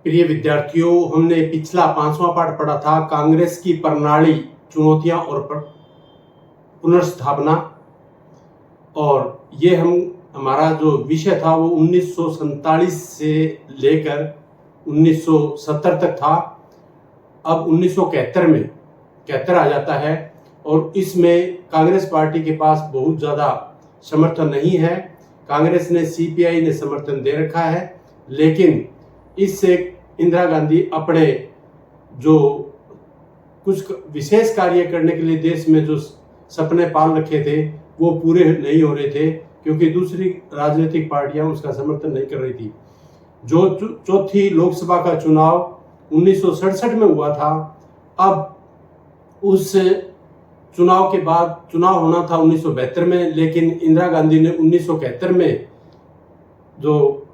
प्रिय विद्यार्थियों, हमने पिछला 5वां पाठ पढ़ा था कांग्रेस की प्रणाली, चुनौतियां और पुनर्स्थापना। और ये हमारा जो विषय था वो 1947 से लेकर 1970 तक था। अब 1971 में 71 आ जाता है और इसमें कांग्रेस पार्टी के पास बहुत ज़्यादा समर्थन नहीं है। कांग्रेस ने, सीपीआई ने समर्थन दे रखा है, लेकिन इससे इंदिरा गांधी अपने जो कुछ विशेष कार्य करने के लिए देश में जो सपने पाल रखे थे वो पूरे नहीं हो रहे थे, क्योंकि दूसरी राजनीतिक पार्टियां उसका समर्थन नहीं कर रही थी। जो चौथी लोकसभा का चुनाव 1967 में हुआ था, अब उस चुनाव के बाद चुनाव होना था 1972 में, लेकिन इंदिरा गांधी ने 1971 में जो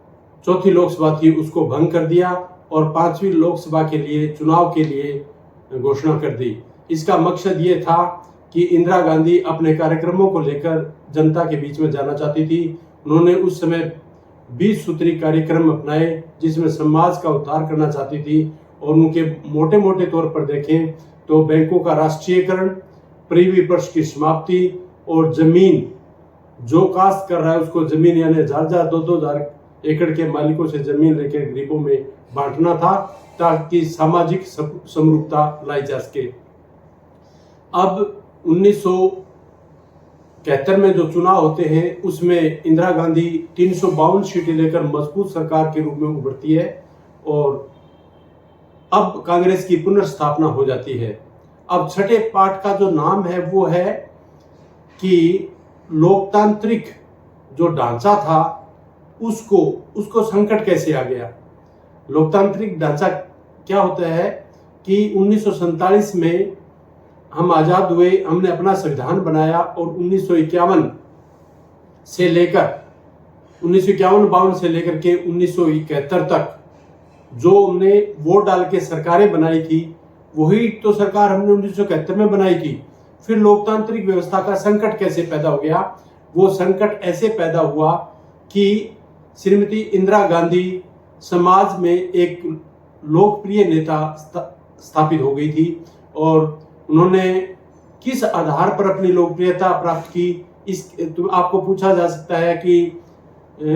चौथी लोकसभा थी उसको भंग कर दिया और 5वीं लोकसभा के लिए चुनाव के लिए घोषणा कर दी। इसका मकसद ये था कि इंदिरा गांधी अपने कार्यक्रमों को लेकर जनता के बीच में जाना चाहती थी। उन्होंने उस समय 20 सूत्री कार्यक्रम अपनाए जिसमें समाज का उद्धार करना चाहती थी, और उनके मोटे मोटे तौर पर देखें तो बैंकों का राष्ट्रीयकरण, प्रीवी पर्स की समाप्ति और जमीन, जो काश्त कर रहा है उसको जमीन यानी 1000 2,000 एकड़ के मालिकों से जमीन लेकर गरीबों में बांटना था, ताकि सामाजिक समरूपता लाई जा सके। अब 1971 में जो चुनाव होते हैं उसमें इंदिरा गांधी 352 सीटें लेकर मजबूत सरकार के रूप में उभरती है और अब कांग्रेस की पुनर्स्थापना हो जाती है। अब छठे पाठ का जो नाम है वो है कि लोकतांत्रिक जो ढांचा था उसको संकट कैसे आ गया। लोकतांत्रिक ढांचा क्या होता है कि 1947 में हम आजाद हुए, हमने अपना संविधान बनाया और 1951 से लेकर 1951-52 से लेकर के 1971 तक जो हमने वोट डाल के सरकारें बनाई थी, वही तो सरकार हमने 1971 में बनाई थी। फिर लोकतांत्रिक व्यवस्था का संकट कैसे पैदा हो गया? वो संकट ऐसे पैदा हुआ कि श्रीमती इंदिरा गांधी समाज में एक लोकप्रिय नेता स्थापित हो गई थी, और उन्होंने किस आधार पर अपनी लोकप्रियता प्राप्त की, तो आपको पूछा जा सकता है कि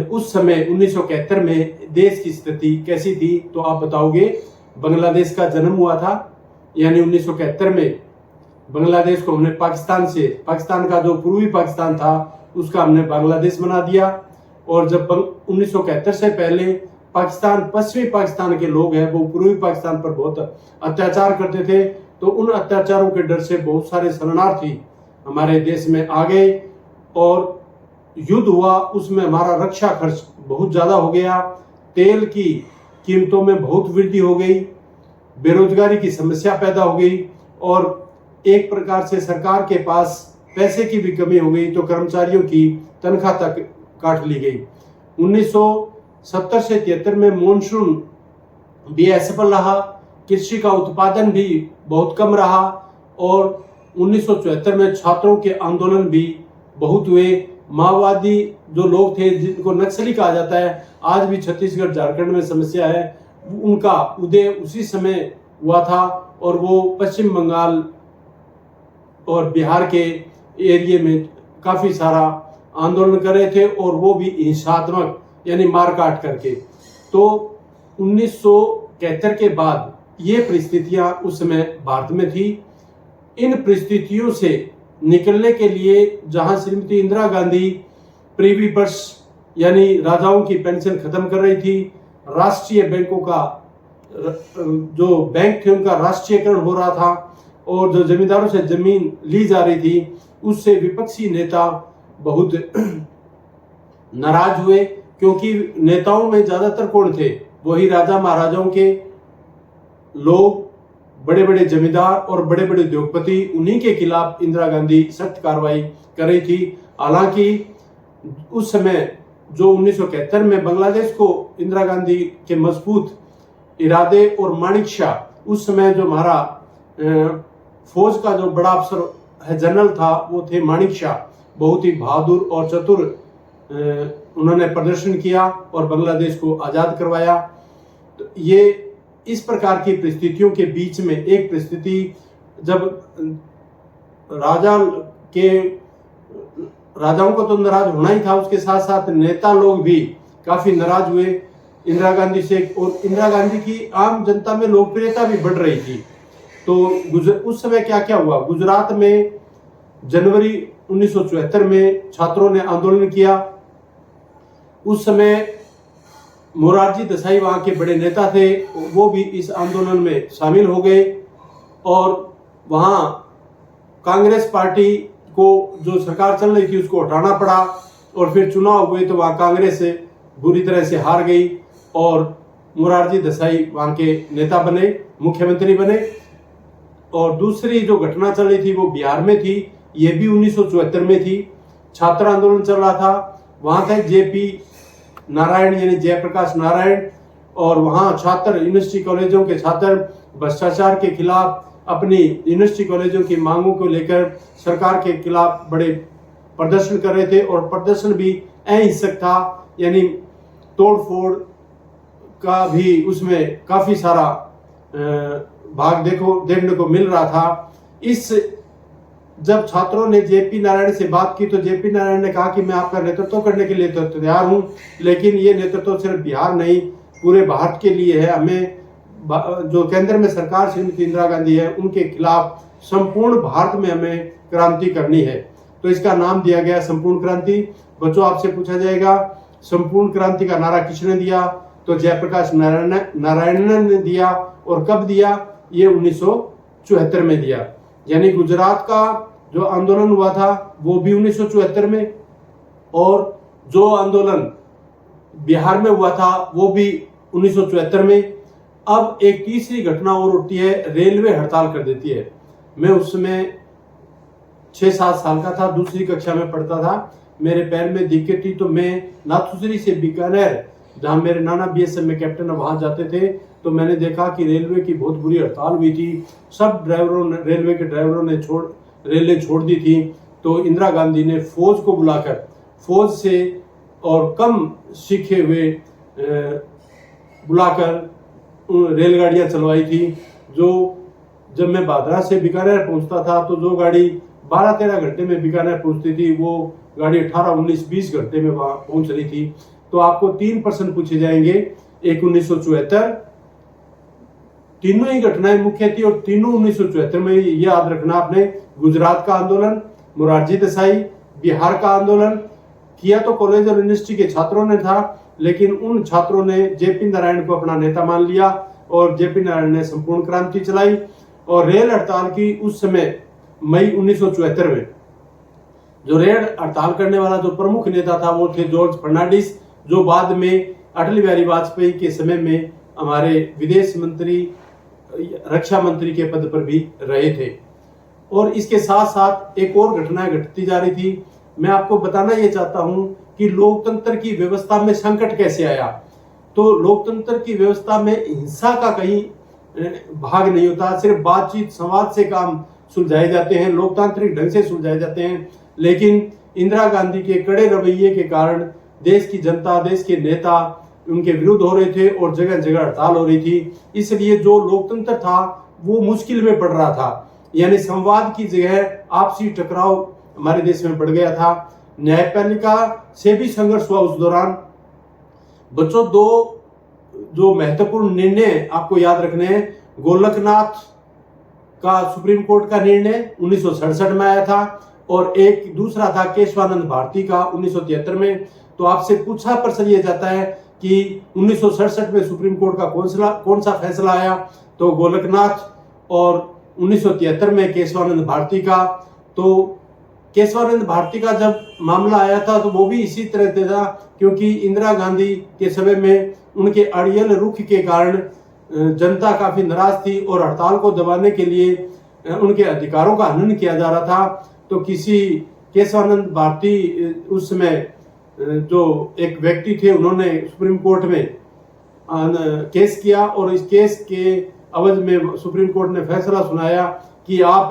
उस समय 1971 में देश की स्थिति कैसी थी, तो आप बताओगे बांग्लादेश का जन्म हुआ था, यानी 1971 में बांग्लादेश को हमने पाकिस्तान का जो पूर्वी पाकिस्तान था उसका हमने बांग्लादेश बना दिया। और जब 1971 से पहले पश्चिमी पाकिस्तान के लोग हैं वो पूर्वी पाकिस्तान पर बहुत अत्याचार करते थे, तो उन अत्याचारों के डर से बहुत सारे शरणार्थी हमारे देश में आ गए और युद्ध हुआ। उसमें हमारा रक्षा खर्च बहुत ज़्यादा हो गया, तेल की कीमतों में बहुत वृद्धि हो गई, बेरोजगारी की समस्या पैदा हो गई और एक प्रकार से सरकार के पास पैसे की भी कमी हो गई, तो कर्मचारियों की तनख्वाह तक काट ली गई। 1970 से 73 में मॉनसून भी असफल रहा, कृषि का उत्पादन भी बहुत कम रहा और 1974 में छात्रों के आंदोलन भी बहुत हुए। माओवादी जो लोग थे जिनको नक्सली कहा जाता है, आज भी छत्तीसगढ़ झारखंड में समस्या है, उनका उदय उसी समय हुआ था और वो पश्चिम बंगाल और बिहार के एरिया में काफ़ी सारा आंदोलन कर रहे थे और वो भी हिंसात्मक यानी मारकाट करके। तो 1971 के बाद ये परिस्थितियां उस समय भारत में थी। इन परिस्थितियों से निकलने के लिए जहां श्रीमती इंदिरा गांधी प्रीवी पर्स यानी राजाओं की पेंशन खत्म कर रही थी, राष्ट्रीय बैंकों का जो बैंक थे उनका राष्ट्रीयकरण हो रहा था और जो जमींदारों से जमीन ली जा रही थी, उससे विपक्षी नेता बहुत नाराज हुए, क्योंकि नेताओं में ज्यादातर कौन थे? वही राजा महाराजाओं के लोग, बड़े बड़े जमींदार और बड़े बड़े उद्योगपति। उन्हीं के खिलाफ इंदिरा गांधी सख्त कार्रवाई कर रही थी। हालांकि उस समय जो 1971 में बांग्लादेश को इंदिरा गांधी के मजबूत इरादे और माणिक शाह, उस समय जो हमारा फौज का जो बड़ा अफसर है, जनरल था, वो थे माणिक शाह, बहुत ही बहादुर और चतुर उन्होंने प्रदर्शन किया और बांग्लादेश को आज़ाद करवाया। तो ये इस प्रकार की परिस्थितियों के बीच में एक परिस्थिति जब राजाओं को तो नाराज होना ही था, उसके साथ साथ नेता लोग भी काफी नाराज हुए इंदिरा गांधी से, और इंदिरा गांधी की आम जनता में लोकप्रियता भी बढ़ रही थी। तो उस समय क्या क्या हुआ, गुजरात में जनवरी 1974 में छात्रों ने आंदोलन किया। उस समय मोरारजी देसाई वहां के बड़े नेता थे, वो भी इस आंदोलन में शामिल हो गए और वहां कांग्रेस पार्टी को जो सरकार चल रही थी उसको हटाना पड़ा, और फिर चुनाव हुए तो वहां कांग्रेस बुरी तरह से हार गई और मोरारजी देसाई वहां के नेता बने, मुख्यमंत्री बने। और दूसरी जो घटना चल रही थी वो बिहार में थी, ये भी 1974 में थी। छात्र आंदोलन चल रहा था, वहां थे जेपी नारायण यानी जयप्रकाश नारायण, और वहां छात्र यूनिवर्सिटी कॉलेजों के छात्र भ्रष्टाचार के खिलाफ अपनी यूनिवर्सिटी कॉलेजों की मांगों को लेकर सरकार के खिलाफ बड़े प्रदर्शन कर रहे थे, और प्रदर्शन भी अहिंसक था, यानी तोड़फोड़ का भी उसमें काफी सारा भाग देखने को मिल रहा था। इस जब छात्रों ने जेपी नारायण से बात की तो जेपी नारायण ने कहा कि मैं आपका नेतृत्व करने के लिए तो तैयार हूं, लेकिन ये नेतृत्व सिर्फ बिहार नहीं पूरे भारत के लिए है। हमें जो केंद्र में सरकार श्रीमती इंदिरा गांधी है उनके खिलाफ संपूर्ण भारत में हमें क्रांति करनी है। तो इसका नाम दिया गया संपूर्ण क्रांति। बच्चों, आपसे पूछा जाएगा संपूर्ण क्रांति का नारा किसने दिया, तो जयप्रकाश नारायण ने दिया। और कब दिया, ये 1974 में दिया। यानी गुजरात का जो आंदोलन हुआ था वो भी 1974 में, और जो आंदोलन बिहार में हुआ था वो भी 1974 में। अब एक तीसरी घटना और उठती है, रेलवे हड़ताल कर देती है। मैं उस समय 6-7 साल का था, दूसरी कक्षा में पढ़ता था। मेरे पैर में दिक्कत थी तो मैं नाथुसरी से बीकानेर, जहां मेरे नाना बीएसएफ में कैप्टन है, वहां जाते थे। तो मैंने देखा कि रेलवे की बहुत बुरी हड़ताल हुई थी। सब रेलवे के ड्राइवरों ने रेलें छोड़ दी थी। तो इंदिरा गांधी ने फौज को बुलाकर फौज से और कम सीखे हुए बुलाकर रेलगाड़ियां चलवाई थी। जो जब मैं बांद्रा से बीकानेर पहुंचता था तो जो गाड़ी 12-13 घंटे में बीकानेर पहुंचती थी वो गाड़ी 18, 19, 20 घंटे में वहां पहुंच रही थी। तो आपको 3 प्रश्न पूछे जाएंगे। एक 1974, तीनों ही घटनाएं मुख्य थी और तीनों 1974 में। ये याद रखना आपने, गुजरात का आंदोलन मोरारजी देसाई, बिहार का आंदोलन किया तो कॉलेज और यूनिवर्सिटी के छात्रों ने था, लेकिन उन छात्रों ने जेपी नारायण को अपना नेता मान लिया और जेपी नारायण ने संपूर्ण क्रांति चलाई। और रेल हड़ताल की उस समय मई 1974 में जो रेल हड़ताल करने वाला जो प्रमुख नेता था वो थे जॉर्ज फर्नांडिस, जो बाद में अटल बिहारी वाजपेयी के समय में हमारे विदेश मंत्री, रक्षा मंत्री के पद पर भी रहे थे। और इसके साथ साथ एक और घटना घटती जा रही थी। मैं आपको बताना ये चाहता हूं कि लोकतंत्र की व्यवस्था में संकट कैसे आया। तो लोकतंत्र की व्यवस्था में हिंसा का कहीं भाग नहीं होता, सिर्फ बातचीत संवाद से काम सुलझाए जाते हैं, लोकतांत्रिक ढंग से सुलझाए जाते हैं। लेकिन इंदिरा गांधी के कड़े रवैये के कारण देश की जनता, देश के नेता उनके विरुद्ध हो रहे थे और जगह जगह हड़ताल हो रही थी। इसलिए जो लोकतंत्र था वो मुश्किल में पड़ रहा था, यानी संवाद की जगह आपसी टकराव हमारे देश में बढ़ गया था। न्यायपालिका से भी संघर्ष हुआ उस दौरान। बच्चों, 2 जो महत्वपूर्ण निर्णय आपको याद रखने हैं। गोलकनाथ का सुप्रीम कोर्ट का निर्णय 1967 में आया था और एक दूसरा था केशवानंद भारती का 1973 में। तो आपसे पूछा प्रश्न ये जाता है कि 1967 में सुप्रीम कोर्ट का कौन सा फैसला आया, तो गोलकनाथ, और 1973 में केशवानंद भारती का। तो केशवानंद भारती का जब मामला आया था तो वो भी इसी तरह से था, क्योंकि इंदिरा गांधी के समय में उनके अड़ियल रुख के कारण जनता काफी नाराज थी और हड़ताल को दबाने के लिए उनके अधिकारों का हनन किया जा रहा था। तो किसी केशवानंद भारती उस समय जो एक व्यक्ति थे, उन्होंने सुप्रीम कोर्ट में केस किया और इस केस के अवध में सुप्रीम कोर्ट ने फैसला सुनाया कि आप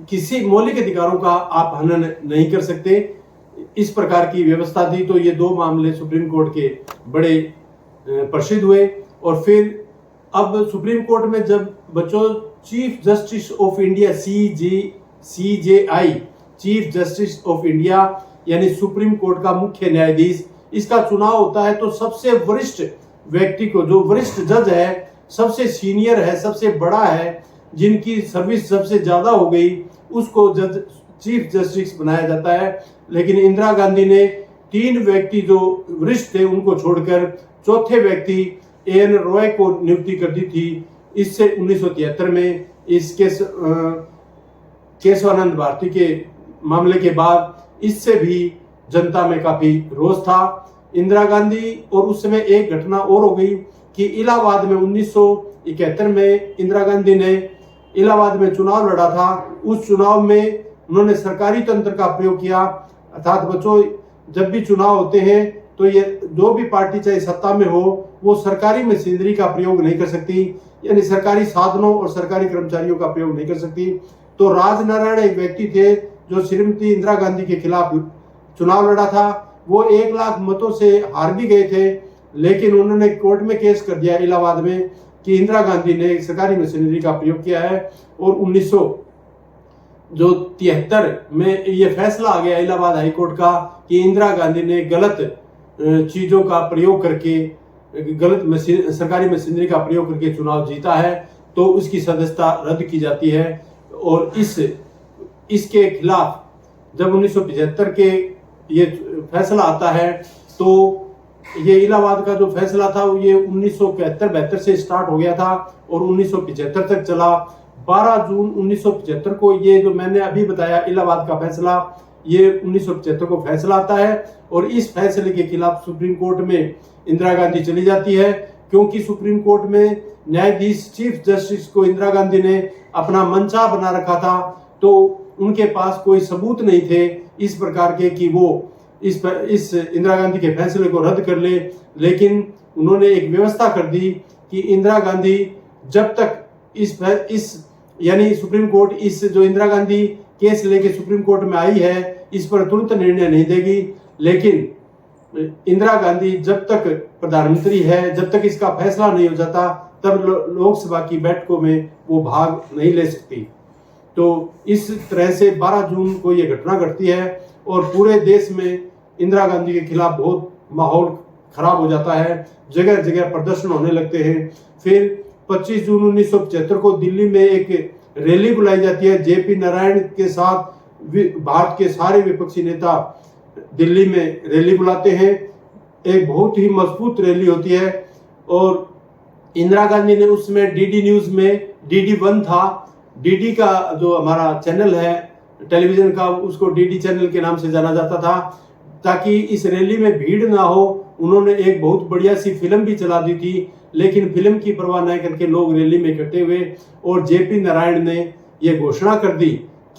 किसी मौलिक अधिकारों का आप हनन नहीं कर सकते। इस प्रकार की व्यवस्था थी। तो ये 2 मामले सुप्रीम कोर्ट के बड़े प्रसिद्ध हुए। और फिर अब सुप्रीम कोर्ट में जब बच्चों chief justice of India CJI chief justice of India यानी सुप्रीम कोर्ट का मुख्य न्यायाधीश, इसका चुनाव होता है तो सबसे वरिष्ठ व्यक्ति को, जो वरिष्ठ जज है, सबसे सीनियर है, सबसे बड़ा है, जिनकी सर्विस सबसे ज्यादा हो गई, उसको जज चीफ जस्टिस बनाया जाता है। लेकिन इंदिरा गांधी ने 3 व्यक्ति जो वरिष्ठ थे उनको छोड़कर चौथे व्यक्ति AN रॉय को नियुक्ति कर दी थी। इससे 1973 में इस केशवानंद भारती के मामले के बाद इससे भी जनता में काफी रोष था। इंदिरा गांधी, और उस समय एक घटना और हो गई कि इलाहाबाद में 1971 में इंदिरा गांधी ने इलाहाबाद में चुनाव लड़ा था। उस चुनाव में उन्होंने सरकारी तंत्र का प्रयोग किया, अर्थात बच्चों जब भी चुनाव होते हैं तो ये जो भी पार्टी चाहे सत्ता में हो वो सरकारी मशीनरी का प्रयोग नहीं कर सकती, यानी सरकारी साधनों और सरकारी कर्मचारियों का प्रयोग नहीं कर सकती। तो राजनारायण एक व्यक्ति थे जो श्रीमती इंदिरा गांधी के खिलाफ चुनाव लड़ा था। वो 1 लाख मतों से हार भी गए थे, लेकिन उन्होंने कोर्ट में केस कर दिया इलाहाबाद में कि इंदिरा गांधी ने सरकारी मशीनरी का प्रयोग किया है। और 1973 में ये फैसला आ गया इलाहाबाद हाई कोर्ट का कि इंदिरा गांधी ने गलत चीजों का प्रयोग करके, गलत सरकारी मशीनरी का प्रयोग करके चुनाव जीता है, तो उसकी सदस्यता रद्द की जाती है। और इसके खिलाफ जब 1975 के ये फैसला आता है तो ये इलाहाबाद का जो फैसला था ये 1971-72 से स्टार्ट हो गया था और 1975 तक चला। 12 जून 1975 को ये जो मैंने अभी बताया इलाहाबाद का फैसला, ये 1975 को फैसला आता है। और इस फैसले के खिलाफ सुप्रीम कोर्ट में इंदिरा गांधी चली जाती है, क्योंकि सुप्रीम कोर्ट में न्यायाधीश चीफ जस्टिस को इंदिरा गांधी ने अपना मनचाहा बना रखा था, तो उनके पास कोई सबूत नहीं थे इस प्रकार के कि वो इस इंदिरा गांधी के फैसले को रद्द कर ले। लेकिन उन्होंने एक व्यवस्था कर दी कि इंदिरा गांधी जब तक इस यानी सुप्रीम कोर्ट इस जो इंदिरा गांधी केस लेके सुप्रीम कोर्ट में आई है इस पर तुरंत निर्णय नहीं देगी, लेकिन इंदिरा गांधी जब तक प्रधानमंत्री है, जब तक इसका फैसला नहीं हो जाता, तब लोकसभा की बैठकों में वो भाग नहीं ले सकती। तो इस तरह से 12 जून को ये घटना घटती है और पूरे देश में इंदिरा गांधी के खिलाफ बहुत माहौल खराब हो जाता है, जगह जगह प्रदर्शन होने लगते हैं। फिर 25 जून 1975 को दिल्ली में एक रैली बुलाई जाती है। JP नारायण के साथ भारत के सारे विपक्षी नेता दिल्ली में रैली बुलाते हैं। एक बहुत ही मजबूत रैली होती है और इंदिरा गांधी ने उस समय DD न्यूज में, DD1 था, DD का जो हमारा चैनल है टेलीविजन का, उसको DD चैनल के नाम से जाना जाता था, ताकि इस रैली में भीड़ ना हो। उन्होंने एक बहुत बढ़िया सी फिल्म भी चला दी थी, लेकिन फिल्म की परवाह न करके लोग रैली में इकट्ठे हुए और JP नारायण ने यह घोषणा कर दी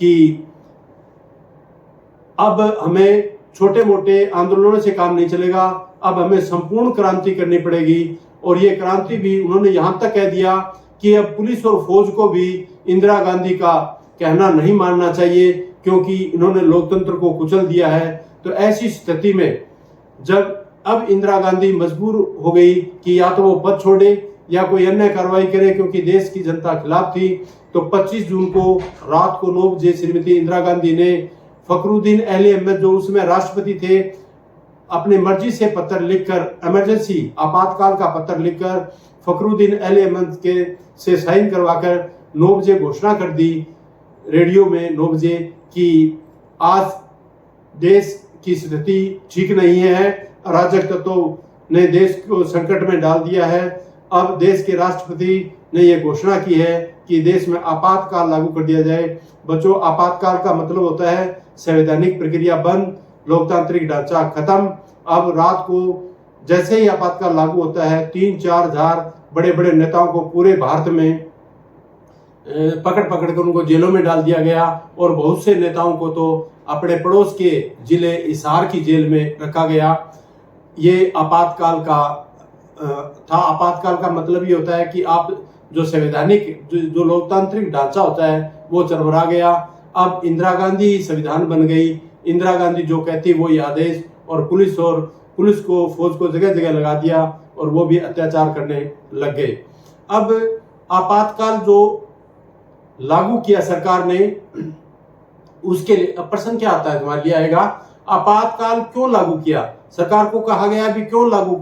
कि अब हमें छोटे मोटे आंदोलनों से काम नहीं चलेगा, अब हमें संपूर्ण क्रांति करनी पड़ेगी। और ये क्रांति भी उन्होंने यहाँ तक कह दिया कि अब पुलिस और फौज को भी इंदिरा गांधी का कहना नहीं मानना चाहिए, क्योंकि इन्होंने लोकतंत्र को कुचल दिया है। तो ऐसी स्थिति में जब अब इंदिरा गांधी मजबूर हो गई कि या तो वो पद छोड़े या कोई अन्य कार्रवाई करे, क्योंकि देश की जनता खिलाफ थी, तो 25 जून को रात को 9 बजे श्रीमती इंदिरा गांधी ने फखरुद्दीन अली अहमद, जो उसमें राष्ट्रपति थे, अपने मर्जी से पत्र लिखकर, इमरजेंसी आपातकाल का पत्र लिखकर फखरुद्दीन अली अहमद के से साइन करवाकर 9 बजे घोषणा कर दी रेडियो में 9 बजे कि आज देश की स्थिति ठीक नहीं है, अराजक तत्वों ने देश को संकट में डाल दिया है। अब देश के राष्ट्रपति ने यह घोषणा की है कि देश में आपातकाल लागू कर दिया जाए। बच्चों, आपातकाल का मतलब होता है संवैधानिक प्रक्रिया बंद, लोकतांत्रिक ढांचा खत्म। अब रात को जैसे ही आपातकाल लागू होता है 3-4 हजार बड़े बड़े नेताओं को पूरे भारत में पकड़ कर उनको जेलों में डाल दिया गया और बहुत से नेताओं को तो अपने पड़ोस के जिले हिसार की जेल में रखा गया। ये आपातकाल का था। आपातकाल का मतलब ये होता है कि आप जो संवैधानिक जो लोकतांत्रिक ढांचा होता है वो चरमरा गया। अब इंदिरा गांधी ही संविधान बन गई। इंदिरा गांधी जो कहती वो ही आदेश, और पुलिस को फौज को जगह जगह लगा दिया और वो भी अत्याचार करने लग गए। अब आपातकाल जो लागू किया सरकार ने, उसके लिए प्रश्न क्या आता है तुम्हारे लिए आएगा, आपातकाल क्यों लागू किया? सरकार को कहा गया भी क्यों लागू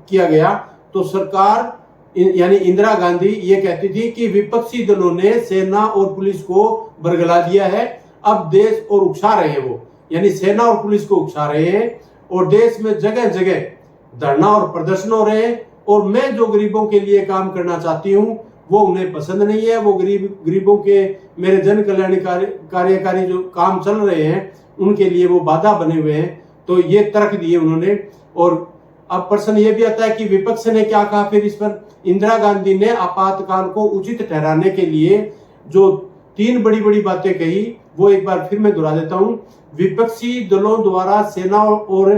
किया गया? तो सरकार यानी इंदिरा गांधी ये कहती थी कि विपक्षी दलों ने सेना और पुलिस को बरगला दिया है, अब देश और उकसा रहे हैं वो, यानी सेना और पुलिस को उकसा रहे हैं और देश में जगह जगह धरना और प्रदर्शन हो रहे हैं, और मैं जो गरीबों के लिए काम करना चाहती हूँ वो उन्हें पसंद नहीं है। वो गरीबों के मेरे जन कल्याणकारी कार्यकारी जो काम चल रहे हैं उनके लिए वो बाधा बने हुए हैं। तो ये तर्क दिए उन्होंने। और अब प्रश्न ये भी आता है कि विपक्ष ने क्या कहा फिर इस पर। इंदिरा गांधी ने आपातकाल को उचित ठहराने के लिए जो 3 बड़ी बड़ी बातें कही वो एक बार फिर मैं दोहरा देता हूं। विपक्षी दलों द्वारा सेना और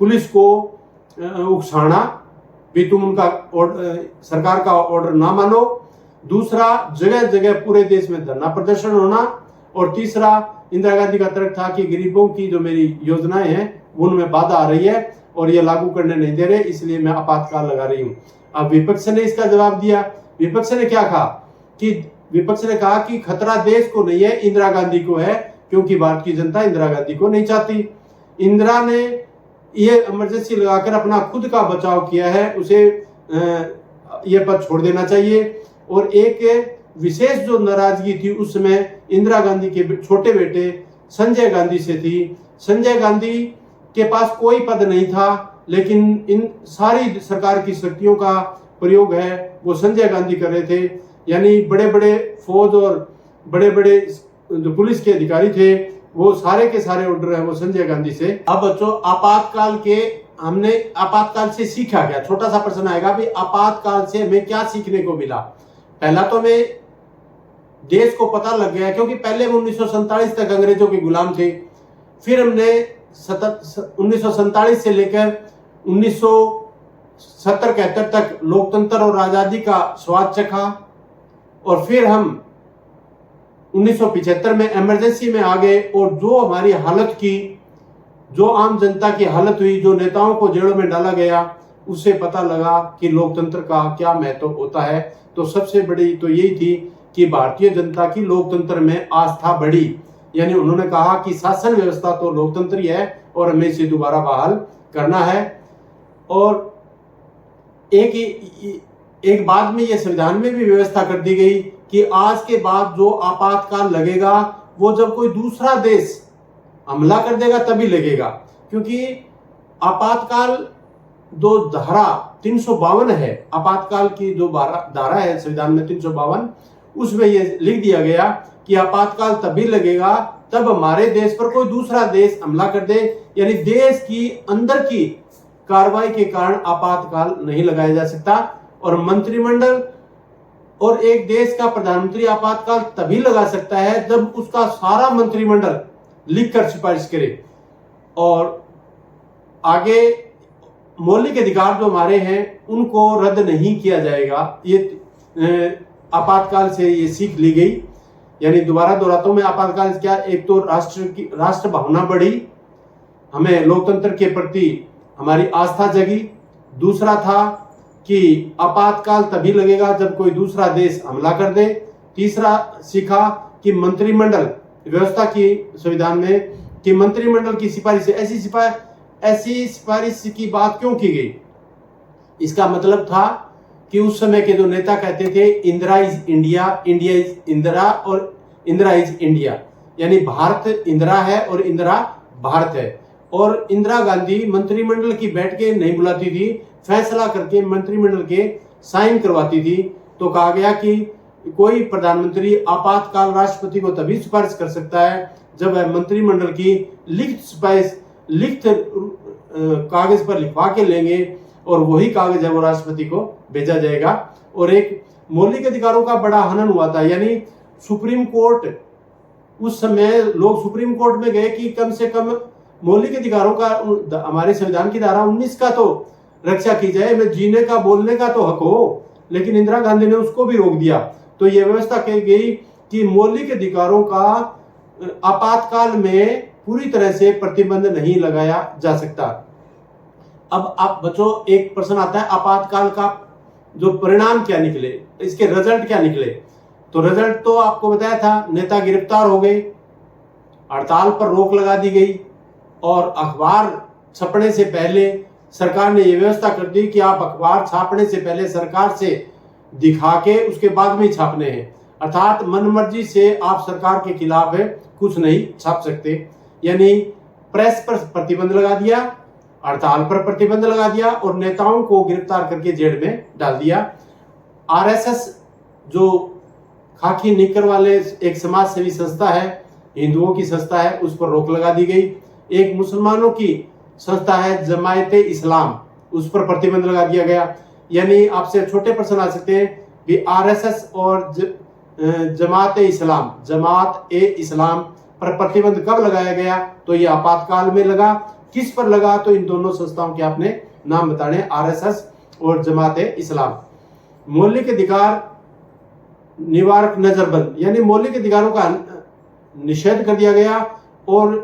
पुलिस को उकसाना भी, तुम उनका सरकार का ऑर्डर ना मानो। दूसरा, जगह जगह पूरे देश में धरना प्रदर्शन होना। और तीसरा, इंदिरा गांधी का तर्क था कि गरीबों की जो मेरी योजनाएं हैं उनमें बाधा आ रही है और ये लागू करने नहीं दे रहे, इसलिए मैं आपातकाल लगा रही हूं। अब विपक्ष ने इसका जवाब दिया। विपक्ष ने क्या कहा कि विपक्ष ने कहा कि खतरा देश को नहीं है, इंदिरा गांधी को है, क्योंकि भारत की जनता इंदिरा गांधी को नहीं चाहती। इंदिरा ने ये इमरजेंसी लगाकर अपना खुद का बचाव किया है, उसे ये पद छोड़ देना चाहिए। और एक विशेष जो नाराजगी थी उस समय इंदिरा गांधी के छोटे बेटे संजय गांधी से थी। संजय गांधी के पास कोई पद नहीं था, लेकिन इन सारी सरकार की शक्तियों का प्रयोग है वो संजय गांधी कर रहे थे। यानी बड़े बड़े फौज और बड़े बड़े जो पुलिस के अधिकारी थे वो सारे के सारे ऑर्डर है वो संजय गांधी से। अब बच्चों, हमने आपातकाल से सीखा क्या? छोटा सा प्रश्न आएगा भी, आपातकाल से हमें क्या सीखने को मिला? पहला तो हमें देश को पता लग गया, क्योंकि पहले हम 1947 तक अंग्रेजों के गुलाम थे। फिर हमने 1947 से लेकर 1970-71 तक लोकतंत्र और आजादी का स्वाद चखा, और फिर हम 1975 में इमरजेंसी में आ गए। और जो हमारी हालत की, जो आम जनता की हालत हुई, जो नेताओं को जेलों में डाला गया, उससे पता लगा कि लोकतंत्र का क्या महत्व होता है। तो सबसे बड़ी तो यही थी कि भारतीय जनता की लोकतंत्र में आस्था बढ़ी। यानी उन्होंने कहा कि शासन व्यवस्था तो लोकतंत्र ही है और हमें इसे दोबारा बहाल करना है। और एक बाद में यह संविधान में भी व्यवस्था कर दी गई कि आज के बाद जो आपातकाल लगेगा वो जब कोई दूसरा देश हमला कर देगा तभी लगेगा, क्योंकि आपातकाल जो धारा 352 है, आपातकाल की जो धारा है संविधान में 352, उसमें यह लिख दिया गया कि आपातकाल तभी लगेगा तब हमारे देश पर कोई दूसरा देश हमला कर दे। यानी देश की अंदर की कार्रवाई के कारण आपातकाल नहीं लगाया जा सकता। और मंत्रिमंडल और एक देश का प्रधानमंत्री आपातकाल तभी लगा सकता है जब उसका सारा मंत्रिमंडल लिखकर सिफारिश करे। और आगे मौलिक अधिकार जो हमारे हैं उनको रद्द नहीं किया जाएगा। ये आपातकाल से ये सीख ली गई। यानी दोबारा दोहराता हूं मैं, आपातकाल क्या, एक तो राष्ट्र भावना बढ़ी, हमें लोकतंत्र के प्रति हमारी आस्था जगी। दूसरा था कि आपातकाल तभी लगेगा जब कोई दूसरा देश हमला कर दे। तीसरा सीखा कि मंत्रिमंडल व्यवस्था की संविधान में कि मंत्रिमंडल की सिफारिश से ऐसी सिफारिश की बात क्यों की गई? इसका मतलब था कि उस समय के जो नेता कहते थे Indira is India, India is Indira और इंदिरा इज इंडिया, यानी भारत इंदिरा है और इंदिरा भारत है। और इंदिरा गांधी मंत्रिमंडल की बैठकें नहीं बुलाती थी, फैसला करके मंत्रिमंडल के साइन करवाती थी। तो कहा गया कि कोई प्रधानमंत्री आपातकाल राष्ट्रपति को तभी सिफारिश कर सकता है जब वह मंत्रिमंडल की लिखित कागज पर लिखवा के लेंगे और वही कागज है वो राष्ट्रपति को भेजा जाएगा। और एक मौलिक अधिकारों का बड़ा हनन हुआ था। यानी सुप्रीम कोर्ट, उस समय लोग सुप्रीम कोर्ट में गए कि कम से कम मौलिक अधिकारों का, हमारे संविधान की धारा 19 का तो रक्षा की जाए, हमें जीने का बोलने का तो हक हो। लेकिन इंदिरा गांधी ने उसको भी रोक दिया। तो यह व्यवस्था की गई कि मौलिक अधिकारों का आपातकाल में पूरी तरह से प्रतिबंध नहीं लगाया जा सकता। अब आप बच्चों, एक प्रश्न आता है आपातकाल का जो परिणाम क्या निकले, इसके रिजल्ट क्या निकले। तो रिजल्ट तो आपको बताया था, नेता गिरफ्तार हो गए, हड़ताल पर रोक लगा दी गई और अखबार छपने से पहले सरकार ने यह व्यवस्था कर दी कि आप अखबार छापने से पहले सरकार से दिखा के उसके बाद में छापने हैं, अर्थात मनमर्जी से आप सरकार के खिलाफ कुछ नहीं छाप सकते। यानी प्रेस पर प्रतिबंध लगा दिया, हड़ताल पर प्रतिबंध लगा दिया और नेताओं को गिरफ्तार करके जेल में डाल दिया। आरएसएस जो खाकी निकर वाले एक समाज सेवी संस्था है, हिंदुओं की संस्था है, उस पर रोक लगा दी गई। एक मुसलमानों की संस्था है जमायत इस्लाम, उस पर प्रतिबंध लगा दिया गया। यानी आपसे छोटे प्रश्न आ सकते हैं कि आरएसएस और जमात ए इस्लाम पर प्रतिबंध कब लगाया गया, तो ये आपातकाल में लगा। किस पर लगा, तो इन दोनों संस्थाओं के आपने नाम बताने, आरएसएस और जमात ए इस्लाम। मौलिक अधिकार निवारक नजरबंद, यानी मौलिक अधिकारों का निषेध कर दिया गया और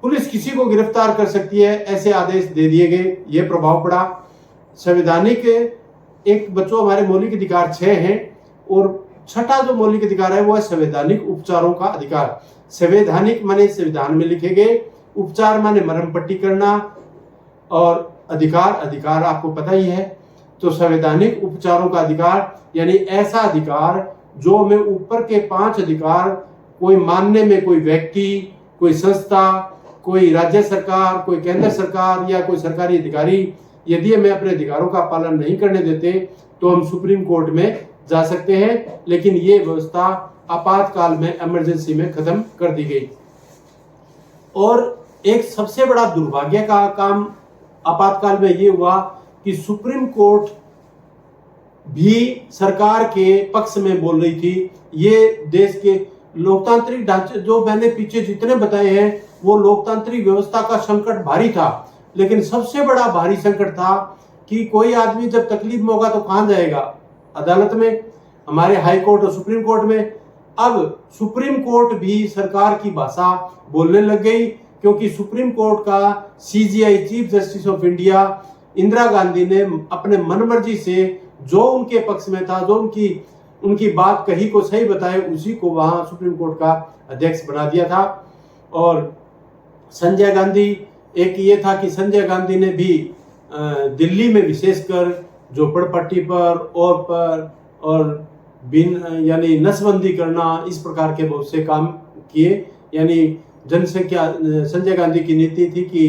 पुलिस किसी को गिरफ्तार कर सकती है, ऐसे आदेश दे दिए गए। यह प्रभाव पड़ा। संवैधानिक एक बच्चों हमारे मौलिक अधिकार 6 हैं और छठा जो मौलिक अधिकार है वो है संवैधानिक उपचारों का अधिकार। संवैधानिक माने संविधान में लिखे गए, उपचार माने मरहम पट्टी करना, और अधिकार आपको पता ही है। तो संवैधानिक उपचारों का अधिकार यानी ऐसा अधिकार जो हमें ऊपर के 5 अधिकार कोई मानने में कोई व्यक्ति, कोई संस्था, कोई राज्य सरकार, कोई केंद्र सरकार या कोई सरकारी अधिकारी यदि हमें अपने अधिकारों का पालन नहीं करने देते तो हम सुप्रीम कोर्ट में जा सकते हैं। लेकिन ये व्यवस्था आपातकाल में, इमरजेंसी में खत्म कर दी गई। और एक सबसे बड़ा दुर्भाग्य का काम आपातकाल में ये हुआ कि सुप्रीम कोर्ट भी सरकार के पक्ष में बोल रही थी। ये देश के लोकतांत्रिक ढांचे जो मैंने पीछे जितने बताए हैं वो लोकतांत्रिक व्यवस्था का संकट भारी था, लेकिन सबसे बड़ा भारी संकट था कि कोई आदमी जब तकलीफ में होगा तो कहां जाएगा, अदालत में, हमारे हाई कोर्ट और सुप्रीम कोर्ट में। अब सुप्रीम कोर्ट भी सरकार की भाषा बोलने लग गई, क्योंकि सुप्रीम कोर्ट का CGI chief justice of India Indira Gandhi ने अपने मनमर्जी से जो उनके पक्ष में था, जो उनकी बात कही को सही बताए, उसी को वहां सुप्रीम कोर्ट का अध्यक्ष बना दिया था। और संजय गांधी, एक ये था कि संजय गांधी ने भी दिल्ली में विशेषकर झोपड़पट्टी पर और बिन यानी नसबंदी करना, इस प्रकार के बहुत से काम किए। यानी जनसंख्या, संजय गांधी की नीति थी कि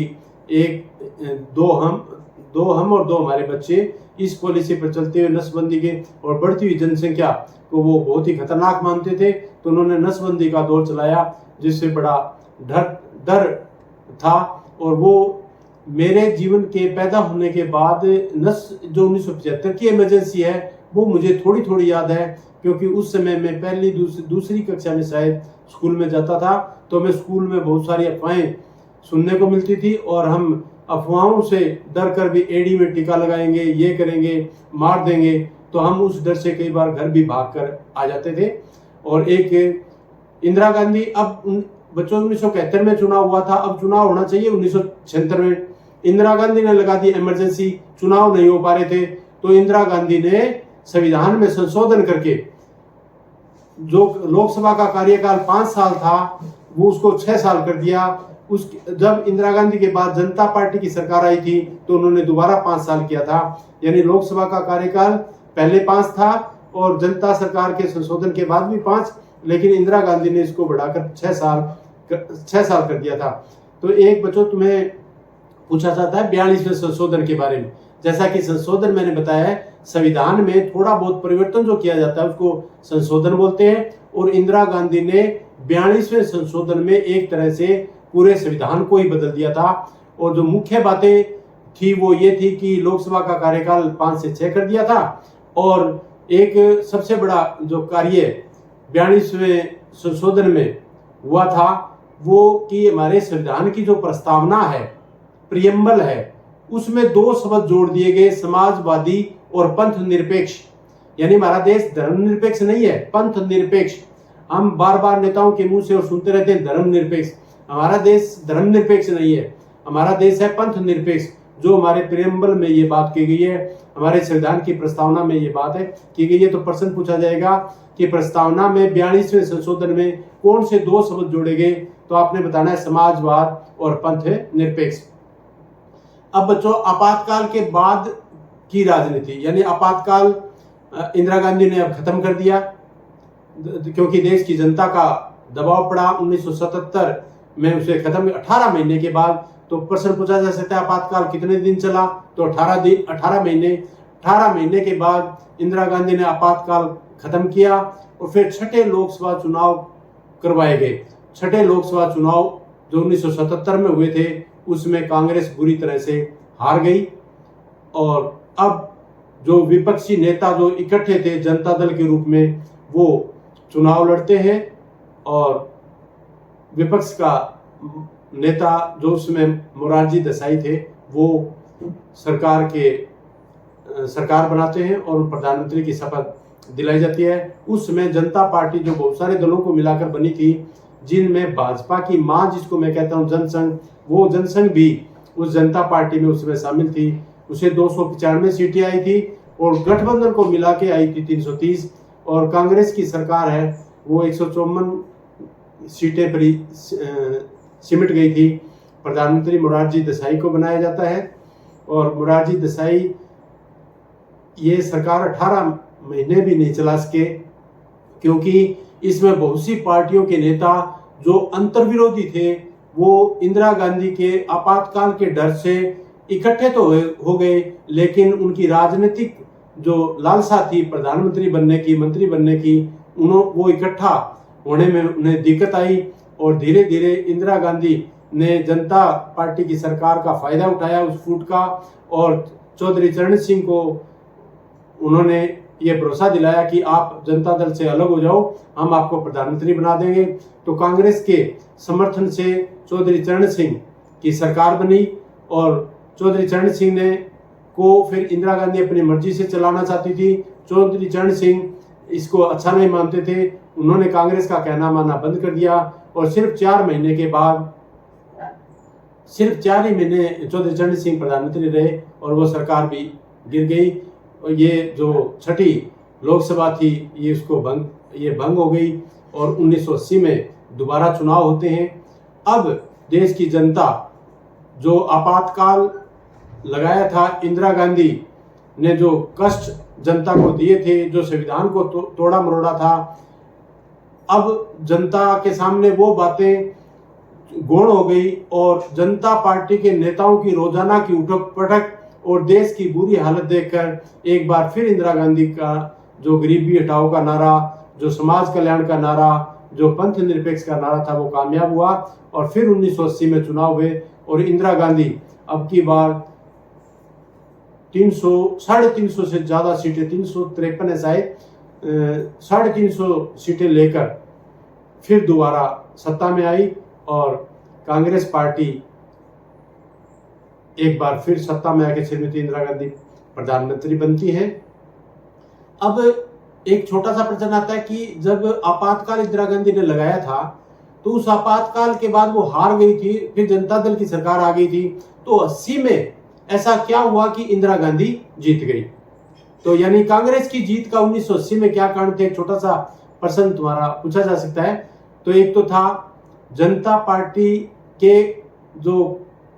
दो हम और 2 हमारे बच्चे, इस पॉलिसी पर चलते हुए नसबंदी के और बढ़ती हुई जनसंख्या को वो बहुत ही खतरनाक मानते थे, तो उन्होंने नसबंदी का दौर चलाया, जिससे बड़ा डर था। और वो मेरे जीवन के पैदा होने के बाद जो 1975 की इमरजेंसी है वो मुझे थोड़ी थोड़ी याद है, क्योंकि उस समय मैं पहली दूसरी कक्षा में शायद स्कूल में जाता था। तो मैं स्कूल में बहुत सारी अफवाहें सुनने को मिलती थी और हम अफवाहों से डर कर भी एड़ी में टीका लगाएंगे, ये करेंगे, मार देंगे, तो हम उस डर से कई बार घर भी भाग कर आ जाते थे। और एक इंदिरा गांधी, अब बच्चों 1971 में चुनाव हुआ था, अब चुनाव होना चाहिए 1976 में। इंदिरा गांधी ने लगा दी इमरजेंसी, चुनाव नहीं हो पा रहे थे, तो इंदिरा गांधी ने संविधान में संशोधन करके जो लोकसभा का कार्यकाल 5 साल था वो उसको 6 साल कर दिया। जब इंदिरा गांधी के बाद जनता पार्टी की सरकार आई थी तो उन्होंने दोबारा 5 साल किया था। यानी लोकसभा का कार्यकाल पहले 5 था और जनता सरकार के संशोधन के बाद भी 5, लेकिन इंदिरा गांधी ने इसको बढ़ाकर 6 साल कर दिया था। तो एक बच्चों तुम्हें पूछा जाता है 42वें संशोधन के बारे में। जैसा कि संशोधन मैंने बताया है, संविधान में थोड़ा बहुत परिवर्तन जो किया जाता है उसको संशोधन बोलते हैं। और इंदिरा गांधी ने 42वें संशोधन में एक तरह से पूरे संविधान को ही बदल दिया था। और जो मुख्य बातें थी वो ये थी कि लोकसभा का कार्यकाल 5 से 6 कर दिया था, और एक सबसे बड़ा जो कार्य 42वें संशोधन में हुआ था वो कि हमारे संविधान की जो प्रस्तावना है, प्रियम्बल है, उसमें 2 शब्द जोड़ दिए गए, समाजवादी और पंथ निरपेक्ष। यानी हमारा देश धर्मनिरपेक्ष नहीं है, पंथ निरपेक्ष। हम बार बार नेताओं के मुंह से और सुनते रहते हैं धर्मनिरपेक्ष। हमारा देश धर्मनिरपेक्ष नहीं है, हमारा देश है पंथ निरपेक्ष, जो हमारे प्रेम्बल में ये बात की गई है, हमारे संविधान की प्रस्तावना में ये बात है की गई है। तो प्रश्न पूछा जाएगा कि प्रस्तावना में 42वें संशोधन में कौन से 2 शब्द जोड़े गए, तो आपने बताना है समाजवाद और पंथ निरपेक्ष। अब बच्चों, आपातकाल के बाद की राजनीति, यानी आपातकाल इंदिरा गांधी ने अब खत्म कर दिया, क्योंकि देश की जनता का दबाव पड़ा 1977 में उसे खत्म 18 महीने के बाद। तो प्रश्न पूछा जा सकता है आपातकाल कितने दिन चला, तो 18 महीने के बाद इंदिरा गांधी ने आपातकाल खत्म किया और फिर छठे लोकसभा चुनाव करवाए गए। छठे लोकसभा चुनाव जो 1977 में हुए थे उसमें कांग्रेस बुरी तरह से हार गई और अब जो विपक्षी नेता जो इकट्ठे थे जनता दल के रूप में, वो चुनाव लड़ते हैं और विपक्ष का नेता जो उसमें मोरारजी देसाई थे वो सरकार बनाते हैं और प्रधानमंत्री की शपथ दिलाई जाती है। उस समय जनता पार्टी जो बहुत सारे दलों को मिलाकर बनी थी, जिनमें भाजपा की मां जिसको मैं कहता हूं जनसंघ, वो जनसंघ भी उस जनता पार्टी में उसमें शामिल थी। उसे 295 सीटें आई थी और गठबंधन को मिला के आई थी 330, और कांग्रेस की सरकार है वो 154 सीटें पर सिमट गई थी। प्रधानमंत्री मोरारजी देसाई को बनाया जाता है और मोरारजी देसाई ये सरकार 18 महीने भी नहीं चला सके, क्योंकि इसमें बहुत सी पार्टियों के नेता जो अंतर्विरोधी थे वो इंदिरा गांधी के आपातकाल के डर से इकट्ठे तो हो गए, लेकिन उनकी राजनीतिक जो लालसा थी प्रधानमंत्री बनने की, मंत्री बनने की, वो इकट्ठा होने में उन्हें दिक्कत आई और धीरे धीरे इंदिरा गांधी ने जनता पार्टी की सरकार का फायदा उठाया उस फूट का, और चौधरी चरण सिंह को उन्होंने ये भरोसा दिलाया कि आप जनता दल से अलग हो जाओ, हम आपको प्रधानमंत्री बना देंगे। तो कांग्रेस के समर्थन से चौधरी चरण सिंह की सरकार बनी और चौधरी चरण सिंह ने को फिर इंदिरा गांधी अपनी मर्जी से चलाना चाहती थी। चौधरी चरण सिंह इसको अच्छा नहीं मानते थे, उन्होंने कांग्रेस का कहना मानना बंद कर दिया और सिर्फ 4 महीने के बाद, सिर्फ 4 ही महीने चौधरी चरण सिंह प्रधानमंत्री रहे और वो सरकार भी गिर गई। और ये जो छठी लोकसभा थी ये भंग हो गई और 1980 में दोबारा चुनाव होते हैं। अब देश की जनता जो आपातकाल लगाया था, इंदिरा गांधी ने जो कष्ट जनता को दिए थे, जो संविधान को तोड़ा मरोड़ा था, अब जनता के सामने वो बातें गौण हो गई और जनता पार्टी के नेताओं की रोजाना की उठक पटक और देश की बुरी हालत देखकर एक बार फिर इंदिरा गांधी का जो गरीबी हटाओ का नारा, जो समाज कल्याण का नारा, जो पंथ निरपेक्ष का नारा था वो कामयाब हुआ और फिर 1980 में चुनाव हुए और इंदिरा गांधी अब की बार 350 से ज्यादा सीटें, 353 है शायद, 350 सीटें लेकर फिर दोबारा सत्ता में आई और कांग्रेस पार्टी एक बार फिर सत्ता में आके श्रीमती इंदिरा गांधी प्रधानमंत्री बनती है। अब एक छोटा सा प्रश्न आता है कि जब आपातकाल इंदिरा गांधी ने लगाया था तो उस आपातकाल के बाद वो हार गई थी, फिर जनता दल की सरकार आ गई थी, तो 80 में ऐसा क्या हुआ कि इंदिरा गांधी जीत गई? तो यानी कांग्रेस की जीत का 1980 में क्या कारण थे? एक छोटा सा प्रश्न तुम्हारा पूछा जा सकता है। तो एक तो था जनता पार्टी के जो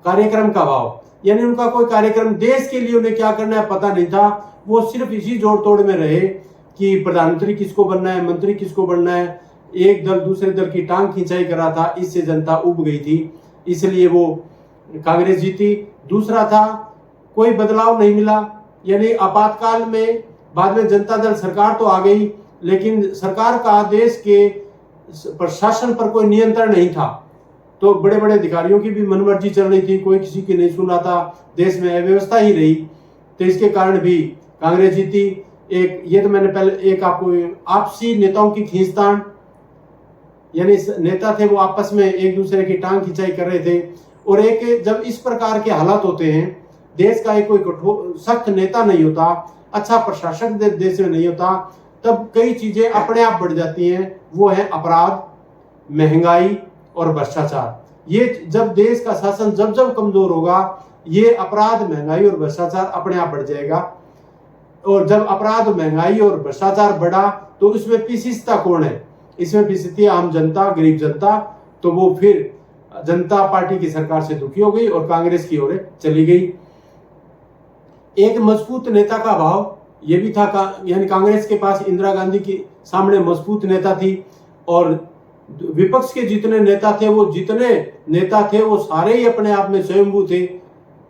कार्यक्रम का अभाव, यानी उनका कोई कार्यक्रम देश के लिए उन्हें क्या करना है पता नहीं था, वो सिर्फ इसी जोड़ तोड़ में रहे कि प्रधानमंत्री किसको बनना है, मंत्री किसको बनना है, एक दल दूसरे दल की टांग खिंचाई कर रहा था, इससे जनता उब गई थी, इसलिए वो कांग्रेस जीती। दूसरा था कोई बदलाव नहीं मिला, यानी आपातकाल में बाद में जनता दल सरकार तो आ गई लेकिन सरकार का देश के प्रशासन पर कोई नियंत्रण नहीं था, तो बड़े बड़े अधिकारियों की भी मनमर्जी चल रही थी, कोई किसी की नहीं सुन रहा था, देश में अव्यवस्था ही रही, तो इसके कारण भी कांग्रेस जीती। एक ये तो मैंने पहले एक आपको आपसी नेताओं की खींचतान, यानी नेता थे वो आपस में एक दूसरे की टांग खिंचाई कर रहे थे, और एक जब इस प्रकार के हालात होते हैं, देश का एक कोई कठोर सख्त नेता नहीं होता, अच्छा प्रशासक देश में नहीं होता, तब कई चीजें अपने आप बढ़ जाती हैं, वो है अपराध, महंगाई और भ्रष्टाचार। ये जब देश का शासन जब जब कमजोर होगा ये अपराध, महंगाई और भ्रष्टाचार अपने आप बढ़ जाएगा। और जब अपराध, महंगाई और भ्रष्टाचार बढ़ा तो इसमें पीछिता कौन है? इसमें पीछिती आम जनता, गरीब जनता। तो वो फिर जनता पार्टी की सरकार से दुखी हो गई और कांग्रेस की ओर चली गई। एक मजबूत नेता का अभाव ये भी था, यानी कांग्रेस के पास इंदिरा गांधी के सामने मजबूत नेता थी और विपक्ष के जितने नेता थे वो सारे ही अपने आप में स्वयंभू थे,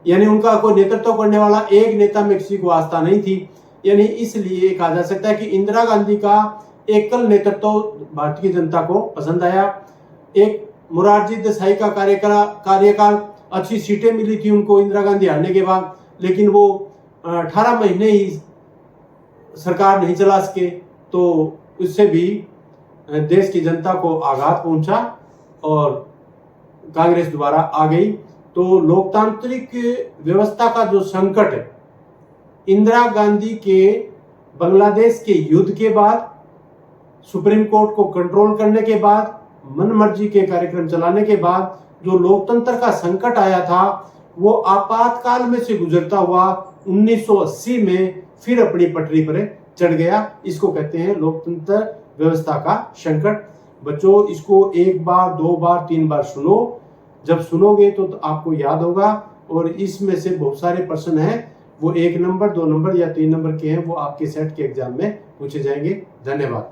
यानी उनका कोई नेतृत्व करने वाला एक नेता में किसी को आस्था नहीं थी। यानी इसलिए कहा जा सकता है कि इंदिरा गांधी का एकल नेतृत्व भारतीय जनता को पसंद आया। एक मोरारजी देसाई का कार्यकाल, अच्छी सीटें मिली थी उनको इंदिरा गांधी हारने के बाद, लेकिन वो 18 महीने ही सरकार नहीं चला सके, तो उससे भी देश की जनता को आघात पहुंचा और कांग्रेस दोबारा आ गई। तो लोकतांत्रिक व्यवस्था का जो संकट है, इंदिरा गांधी के बांग्लादेश के युद्ध के बाद, सुप्रीम कोर्ट को कंट्रोल करने के बाद, मनमर्जी के कार्यक्रम चलाने के बाद जो लोकतंत्र का संकट आया था, वो आपातकाल में से गुजरता हुआ 1980 में फिर अपनी पटरी पर चढ़ गया। इसको कहते हैं लोकतंत्र व्यवस्था का संकट। बच्चों, इसको एक बार, दो बार, तीन बार सुनो। जब सुनोगे तो आपको याद होगा और इसमें से बहुत सारे प्रश्न हैं, वो 1 नंबर, 2 नंबर या 3 नंबर के हैं, वो आपके सेट के एग्जाम में पूछे जाएंगे। धन्यवाद।